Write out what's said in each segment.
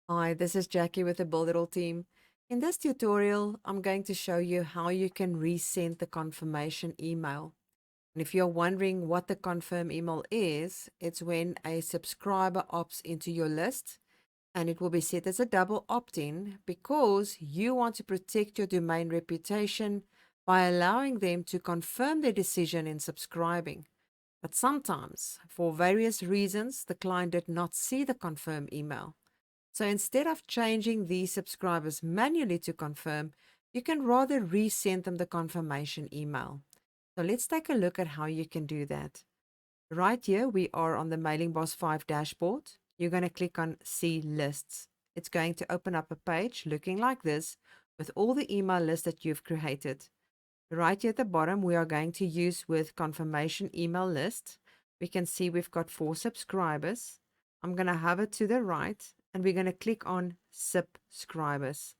Hi, this is Jackie with the Builderall team. In this tutorial, I'm going to show you how you can resend the confirmation email. And if you're wondering what the confirm email is, it's when a subscriber opts into your list, and it will be set as a double opt-in because you want to protect your domain reputation by allowing them to confirm their decision in subscribing. But sometimes, for various reasons, the client did not see the confirm email. So instead of changing these subscribers manually to confirm, you can rather resend them the confirmation email. So let's take a look at how you can do that. Right here, we are on the Mailingboss 5 dashboard. You're going to click on See Lists. It's going to open up a page looking like this with all the email lists that you've created. Right here at the bottom, we are going to use with confirmation email list. We can see we've got 4 subscribers. I'm going to hover to the right and we're going to click on subscribers.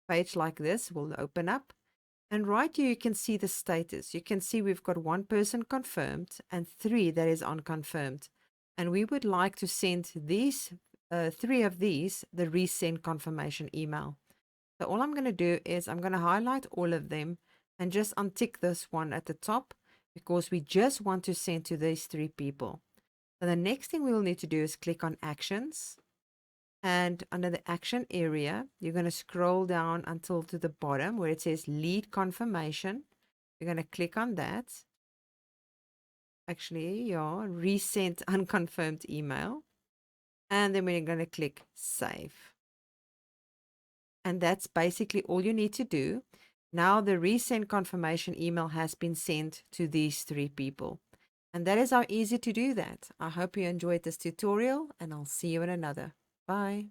Page like this will open up. And right here, you can see the status. You can see we've got 1 person confirmed and 3 that is unconfirmed. And we would like to send these 3 of these the resend confirmation email. So all I'm going to do is I'm going to highlight all of them and just untick this one at the top because we just want to send to these 3 people. So the next thing we will need to do is click on Actions. And under the action area, you're going to scroll down until to the bottom where it says lead confirmation. You're going to click on that. Actually, yeah, resend unconfirmed email. And then we're going to click save. And that's basically all you need to do. Now the resend confirmation email has been sent to these 3 people. And that is how easy to do that. I hope you enjoyed this tutorial and I'll see you in another. Bye.